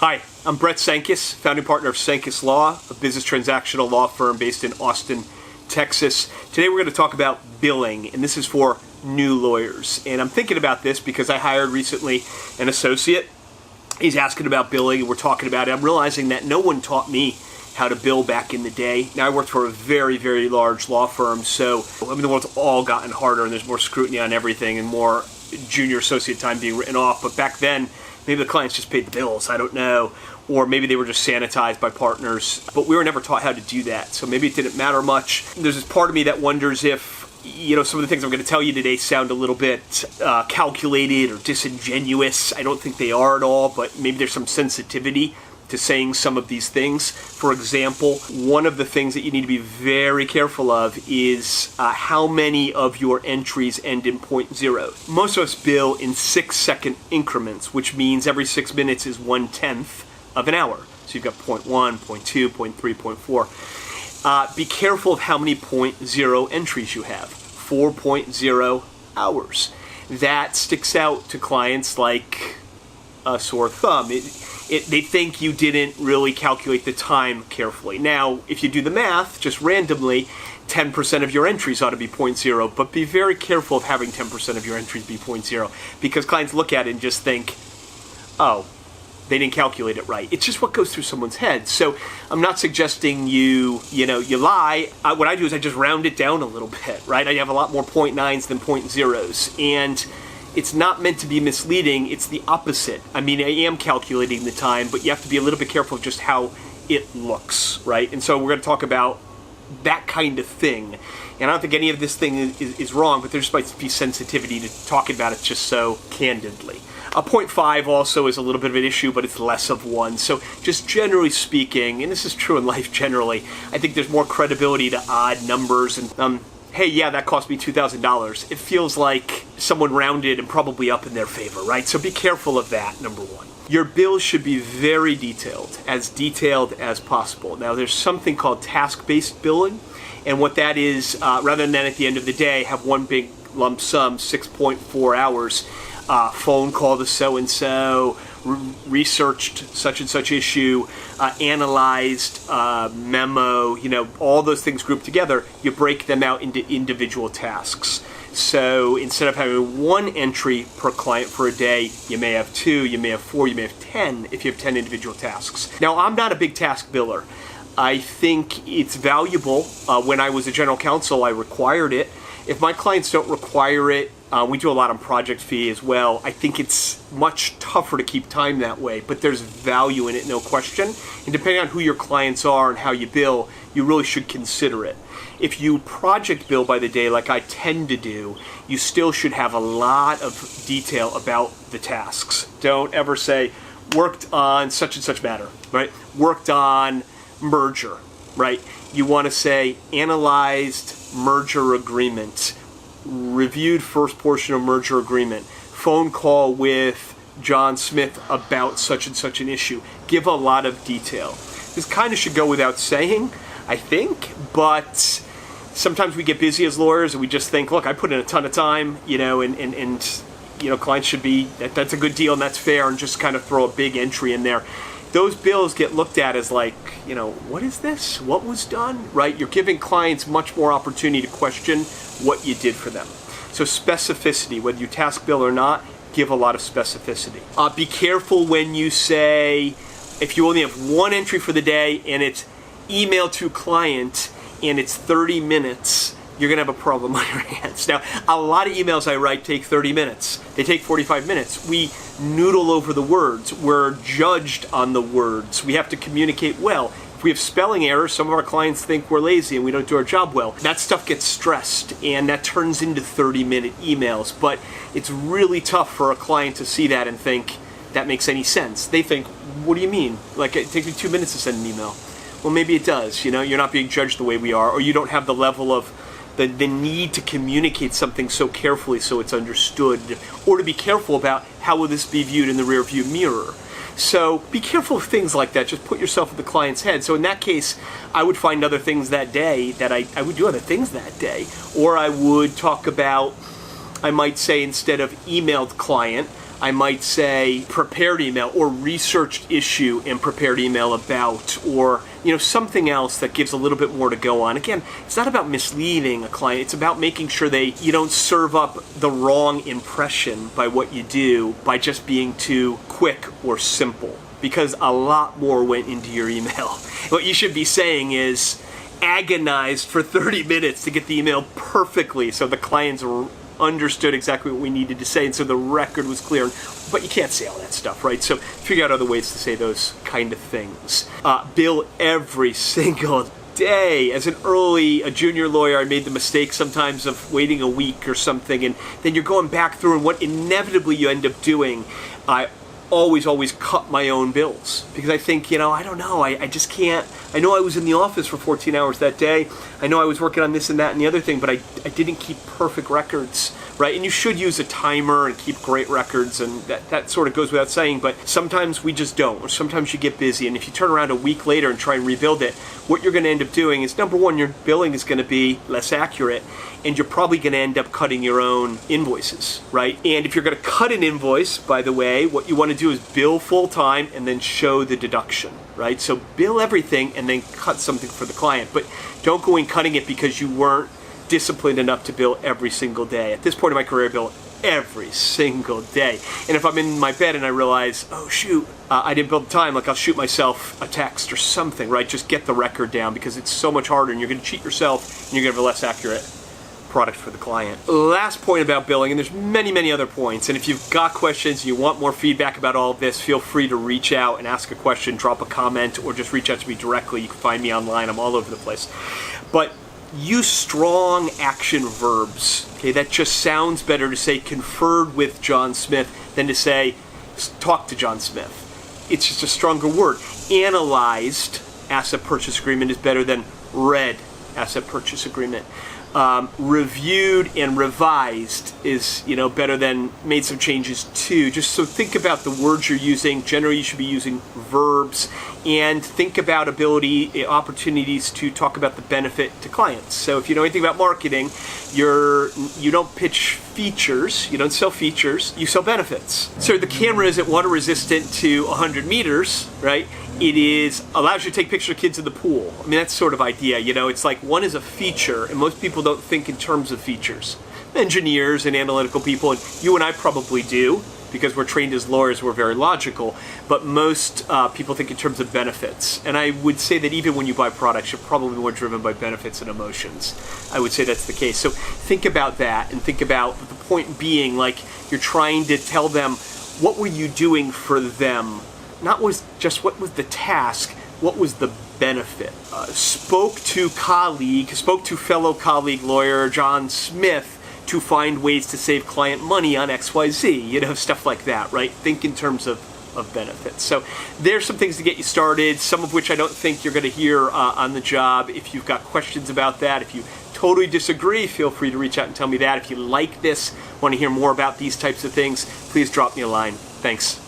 Hi, I'm Brett Sankis, founding partner of Sankis Law, a business transactional law firm based in Austin, Texas. Today we're going to talk about billing, and this is for new lawyers. And I'm thinking about this because I hired recently an associate. He's asking about billing, and we're talking about it. I'm realizing that no one taught me how to bill back in the day. Now I worked for a very, very large law firm, so the world's all gotten harder and there's more scrutiny on everything and more junior associate time being written off. But back then, maybe the clients just paid the bills, I don't know. Or maybe they were just sanitized by partners. But we were never taught how to do that, so maybe it didn't matter much. There's this part of me that wonders if some of the things I'm going to tell you today sound a little bit calculated or disingenuous. I don't think they are at all, but maybe there's some sensitivity to saying some of these things. For example, one of the things that you need to be very careful of is how many of your entries end in 0.0. Most of us bill in 6-second increments, which means every 6 minutes is 1/10 of an hour. So you've got 0.1, 0.2, 0.3, 0.4. Be careful of how many 0.0 entries you have. 4.0 hours. That sticks out to clients like a sore thumb. They think you didn't really calculate the time carefully. Now, if you do the math, just randomly, 10% of your entries ought to be 0.0, but be very careful of having 10% of your entries be 0.0, because clients look at it and just think, oh, they didn't calculate it right. It's just what goes through someone's head. So I'm not suggesting you lie. What I do is I just round it down a little bit, right? I have a lot more 0.9s than 0.0s, and it's not meant to be misleading. It's the opposite. I mean, I am calculating the time, but you have to be a little bit careful of just how it looks, right? And so we're going to talk about that kind of thing. And I don't think any of this thing is wrong, but there just might be sensitivity to talking about it just so candidly. A 0.5 also is a little bit of an issue, but it's less of one. So just generally speaking, and this is true in life generally, I think there's more credibility to odd numbers and hey, yeah, that cost me $2,000. It feels like someone rounded and probably up in their favor, right? So be careful of that, number one. Your bill should be very detailed as possible. Now, there's something called task-based billing, and what that is, rather than at the end of the day, have one big lump sum, 6.4 hours, phone call to so-and-so, researched such and such issue, analyzed memo, all those things grouped together, you break them out into individual tasks. So instead of having one entry per client for a day, you may have 2, you may have 4, you may have 10 if you have 10 individual tasks. Now, I'm not a big task biller. I think it's valuable. When I was a general counsel, I required it. If my clients don't require it, we do a lot on project fee as well. I think it's much tougher to keep time that way, but there's value in it, no question. And depending on who your clients are and how you bill, you really should consider it. If you project bill by the day, like I tend to do, you still should have a lot of detail about the tasks. Don't ever say, worked on such and such matter, right? Worked on merger, right? You want to say, analyzed merger agreement, reviewed first portion of merger agreement, phone call with John Smith about such and such an issue. Give a lot of detail. This kind of should go without saying, I think, but sometimes we get busy as lawyers and we just think, look, I put in a ton of time, and clients should be, that's a good deal and that's fair, and just kind of throw a big entry in there. Those bills get looked at as like, what is this? What was done? Right? You're giving clients much more opportunity to question what you did for them. So specificity, whether you task bill or not, give a lot of specificity. Be careful when you say, if you only have one entry for the day and it's email to client and it's 30 minutes, you're going to have a problem on your hands. Now, a lot of emails I write take 30 minutes. They take 45 minutes. We noodle over the words. We're judged on the words. We have to communicate well. If we have spelling errors, some of our clients think we're lazy and we don't do our job well. That stuff gets stressed and that turns into 30-minute emails. But it's really tough for a client to see that and think that makes any sense. They think, what do you mean? Like, it takes me 2 minutes to send an email. Well, maybe it does. You're not being judged the way we are, or you don't have the level of the need to communicate something so carefully so it's understood, or to be careful about how will this be viewed in the rearview mirror. So be careful of things like that. Just put yourself in the client's head. So in that case, I would find other things that day that I would do other things that day. Or I would talk about, I might say instead of emailed client, I might say prepared email or researched issue and prepared email about, or something else that gives a little bit more to go on. Again, it's not about misleading a client. It's about making sure you don't serve up the wrong impression by what you do by just being too quick or simple, because a lot more went into your email. What you should be saying is agonized for 30 minutes to get the email perfectly so the clients understood exactly what we needed to say, and so the record was clear. But you can't say all that stuff, right? So figure out other ways to say those kind of things. Bill every single day. As a junior lawyer, I made the mistake sometimes of waiting a week or something, and then you're going back through, and what inevitably you end up doing, I always cut my own bills, because I think, I don't know, I just can't. I know I was in the office for 14 hours that day. I know I was working on this and that and the other thing, but I didn't keep perfect records, right? And you should use a timer and keep great records, and that sort of goes without saying, but sometimes we just don't, or sometimes you get busy, and if you turn around a week later and try and rebuild it, what you're going to end up doing is, number one, your billing is going to be less accurate, and you're probably going to end up cutting your own invoices, right? And if you're going to cut an invoice, by the way, what you want to do is bill full time and then show the deduction, right? So bill everything and then cut something for the client, but don't go in cutting it because you weren't disciplined enough to bill every single day. At this point in my career, I bill every single day. And if I'm in my bed and I realize, oh shoot, I didn't bill the time, I'll shoot myself a text or something, right? Just get the record down, because it's so much harder, and you're going to cheat yourself, and you're going to have a less accurate product for the client. Last point about billing, and there's many other points, and if you've got questions and you want more feedback about all of this, feel free to reach out and ask a question, drop a comment, or just reach out to me directly. You can find me online. I'm all over the place. But use strong action verbs. Okay, that just sounds better to say conferred with John Smith than to say talk to John Smith. It's just a stronger word. Analyzed asset purchase agreement is better than read asset purchase agreement. Reviewed and revised is better than made some changes to. Just so think about the words you're using. Generally, you should be using verbs, and think about opportunities to talk about the benefit to clients. So if you know anything about marketing, you don't pitch features, you don't sell features, you sell benefits. So the camera isn't water resistant to 100 meters, right? It allows you to take pictures of kids in the pool. I mean, that's sort of idea, it's like one is a feature, and most people don't think in terms of features. Engineers and analytical people, and you and I probably do, because we're trained as lawyers, we're very logical, but most people think in terms of benefits. And I would say that even when you buy products, you're probably more driven by benefits and emotions. I would say that's the case. So think about that, and think about the point being, you're trying to tell them, what were you doing for them? Not just what was the task, what was the benefit? Spoke to fellow colleague lawyer John Smith to find ways to save client money on XYZ, stuff like that, right? Think in terms of benefits. So there's some things to get you started, some of which I don't think you're going to hear on the job. If you've got questions about that, if you totally disagree, feel free to reach out and tell me that. If you like this, want to hear more about these types of things, please drop me a line. Thanks.